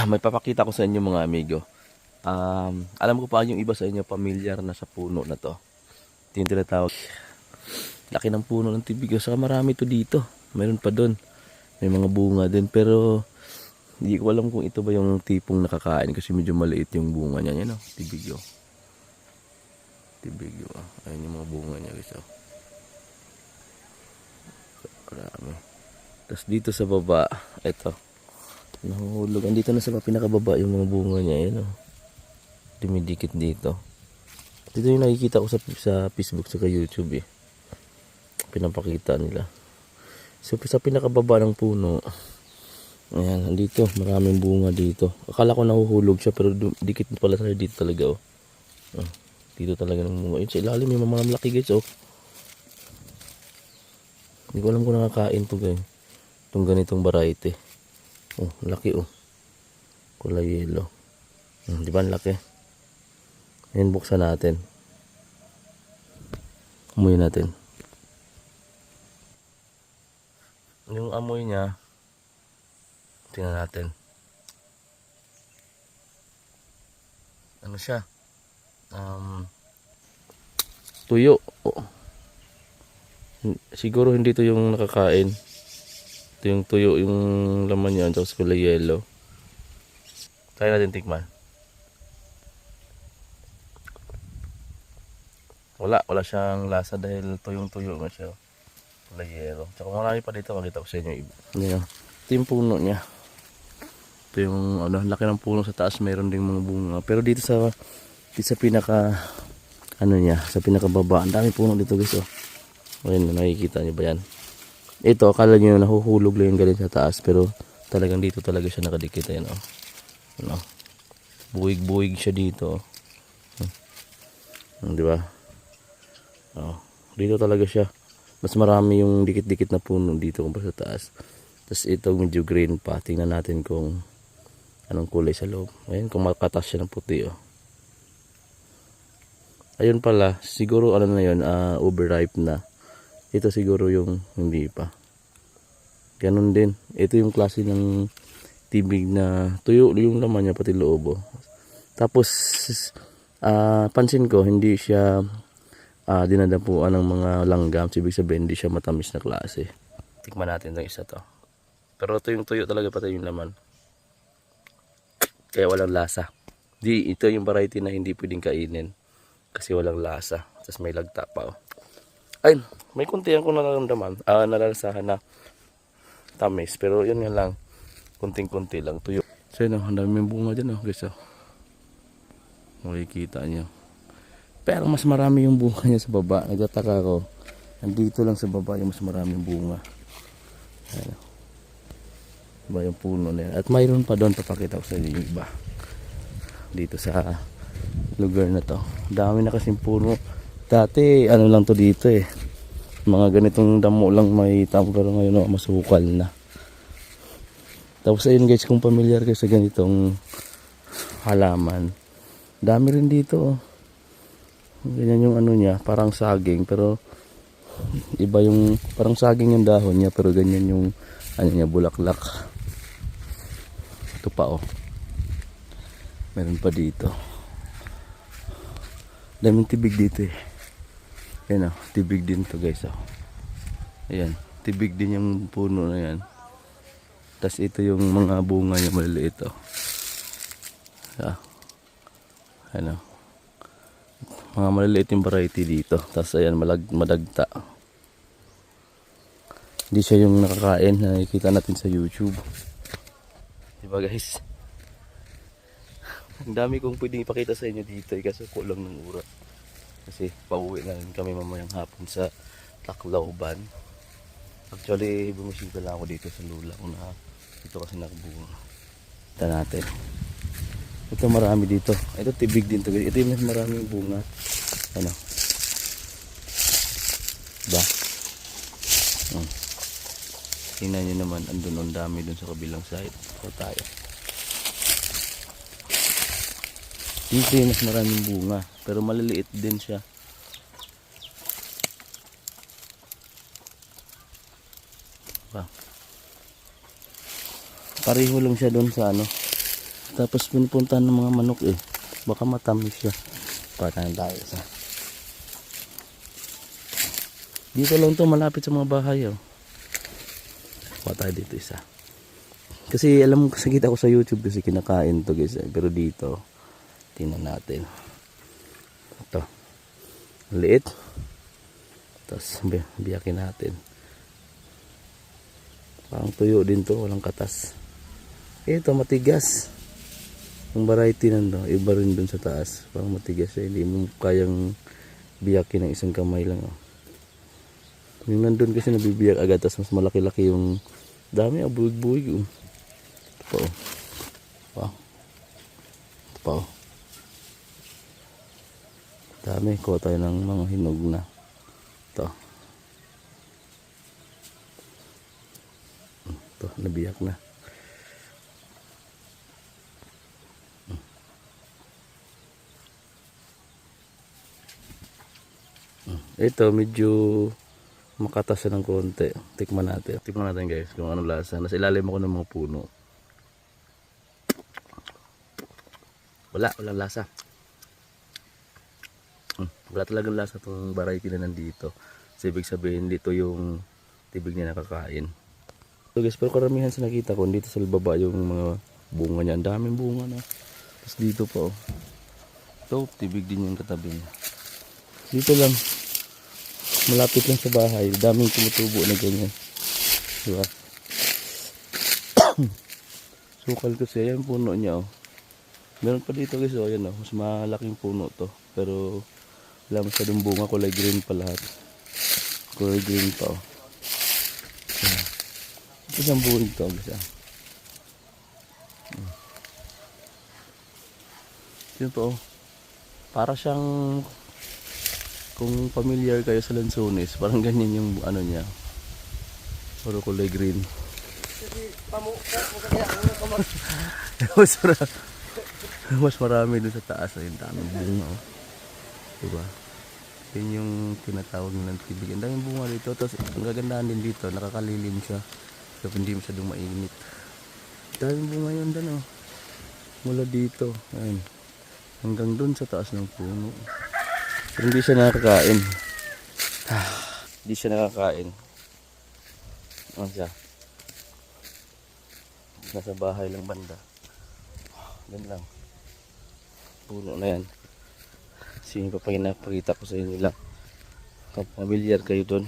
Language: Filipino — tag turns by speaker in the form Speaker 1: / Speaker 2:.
Speaker 1: May papakita ko sa inyo mga amigo. Alam ko pa yung iba sa inyo pamilyar na sa puno na to. Ito yung tinatawag. Laki ng puno ng tibig. Saka marami to dito. Meron pa doon. May mga bunga din. Pero hindi ko alam kung ito ba yung tipong nakakain. Kasi medyo maliit yung bunga niya. Yan o. Tibig o. Tibig o. Ayan yung mga bunga niya guys o. Marami. Tapos dito sa baba. Ito. Nahuhulog. Andito na sa pinakababa yung mga bunga niya. Ayan o. Dumidikit dito. Dito yung nakikita ko sa Facebook sa YouTube eh. Pinapakita nila. So sa pinakababa ng puno. Ayan, dito maraming bunga dito. Akala ko nahuhulog siya pero dikit pala tayo dito talaga oh. Dito talaga ng bunga. Yun sa ilalim may mga malaki guys oh. Hindi ko alam kung nakakain to guys. Itong ganitong variety. Oh, laki oh. Kulay yellow. Di ba ang laki? Ayan, buksan natin. Amoy natin. Yung amoy niya, tingnan natin. Ano siya? Tuyo. Oh. Siguro hindi to yung nakakain. Ito yung tuyo, yung laman niya, tapos kulay yellow. Try natin tikman. Wala siyang lasa dahil tuyong-tuyo nga siya. Kulay yellow. Tsaka marami pa dito, makita ko sa inyo. Yan. Ito yung puno niya. Ito yung laki ng puno sa taas, mayroon ding mga bunga. Pero dito sa pinaka niya, sa pinakababa, ang dami puno dito guys oh. Ayun, nakikita niyo ba yan? Ito, akala niyo nahuhulog lang yung galing sa taas, pero talagang dito talaga siya nakadikit ayan oh. Buwig-buwig siya dito oh. Di ba? Oh, dito talaga siya. Mas marami yung dikit-dikit na puno dito kumpara sa taas. Tapos ito medyo green pa. Tingnan natin kung anong kulay sa loob. Ayan, kung makatas siya ng puti oh. Ayun pala, siguro na yun, overripe na. Ito siguro yung hindi pa. Ganun din. Ito yung klase ng tibig na tuyo yung laman niya pati loob oh. Tapos pansin ko hindi siya dinadapuan ng mga langgam. Ibig sabihin hindi siya matamis na klase. Tikman natin itong isa to. Pero ito yung tuyo talaga pati yung laman. Kaya walang lasa. Ito yung variety na hindi pwedeng kainin. Kasi walang lasa. Tapos may lagta pa oh. Ay, may kunti akong nararamdaman. Nalalasahan na tamis. Pero yun nga lang. Kunting-kunti lang. Tuyo. So yun ang daming bunga dyan oh guys oh. Makikita nyo. Pero mas marami yung bunga niya sa baba. Nagtataka ko. Nandito lang sa baba yung mas maraming bunga. Ayan. Diba yung puno na yan. At mayroon pa doon. Papakita ko sa inyo yung iba. Dito sa lugar na to. Dami na kasing puno. Dati lang to dito eh. Mga ganitong damo lang may tamo. Pero ngayon masukal na. Tapos ayun guys, kung familiar kayo sa ganitong halaman. Dami rin dito oh. Ganyan yung niya, parang saging pero iba yung parang saging yung dahon niya pero ganyan yung niya bulaklak. Ito pa oh. Meron pa dito. Daming tibig dito eh. Yan oh, tibig din to guys oh. Ayan, tibig din yung puno na yan. Tapos ito yung mga bunga niya maliliit oh. Ano? Mga maliliit yung variety dito. Tapos ayan, madagta. Hindi siya yung nakakain na nakikita natin sa YouTube. Diba guys? Ang dami kong pwedeng ipakita sa inyo dito eh, kasi kulang ng oras. Kasi pauwi na rin kami mamayang hapon sa Tacloban. Actually, bumisita lang ako dito sa lula ko na ito kasi nakabunga. Ito natin. Ito marami dito. Ito tibig din to. Ito yung mas maraming bunga. Ano? Diba? Tingnan nyo naman. Andun ang dami dun sa kabilang side. So tayo. Dito yung mas maraming bunga. Pero maliliit din siya. Diba? Pareho lang siya dun sa Tapos pinupuntahan ng mga manok eh. Baka matamis siya. Patayin tayo isa. Dito lang to, malapit sa mga bahay oh. Kuha tayo dito isa. Kasi alam mo, kasi kita ko sa YouTube kasi kinakain to guys. Pero dito, tingnan natin. Ito. Liit. Tapos biyakin natin. Parang tuyo din to, walang katas. Ito matigas. Yung variety nando, iba rin dun sa taas. Parang matigas siya, hindi mo kayang biyakin ng isang kamay lang oh. Yung nandun kasi nabibiyak agad, tapos mas malaki-laki yung dami, buig-buig. Ito pa oh. Wow. Ito pa oh. Dami, kuha tayo ng mga hinog na. Ito. Ito, nabiyak na. Ito, medyo makatas siya ng konti. Tikman natin. Tikman natin guys kung anong lasa. Nasa ilalim ako ng mga puno. Walang lasa. Wala talagang lasa itong variety na nandito. So, ibig sabihin dito yung tibig niya nakakain. So guys, pero karamihan sa nakita ko dito sa baba yung mga bunga niya. Ang daming bunga na. Tapos dito pa oh. Ito, tibig din yung katabi niya. Dito lang. Malapit lang sa bahay, daming tumutubo na ganyan. Diba? Sukal kasi, ayan puno niya oh. Meron pa dito guys oh, ayan oh. Mas malaking puno to. Pero wala masyadong bunga, kulay green pa lahat. Kulay green pa oh. Ito isang buwig to guys ah. Ito po oh. Para siyang, kung familiar kayo sa lansones, parang ganyan yung ano niya. Puro kulay green. Mas marami dun sa taas. Ayun, daming bunga oh. Diba? Yun yung tinatawag ng tibig. Ang daming bunga dito. Tapos ang gagandahan din dito, nakakalilim siya. So hindi masyadong mainit. Daming bunga yun dun oh. Mula dito. Ayun. Hanggang dun sa taas ng puno. Pero hindi siya nakakain. Hindi siya nakakain. Ano siya? Nasa bahay lang banda. Yan lang. Puno na yan. Kasi yung papakita ko sa inyo lang. Kung familiar kayo doon.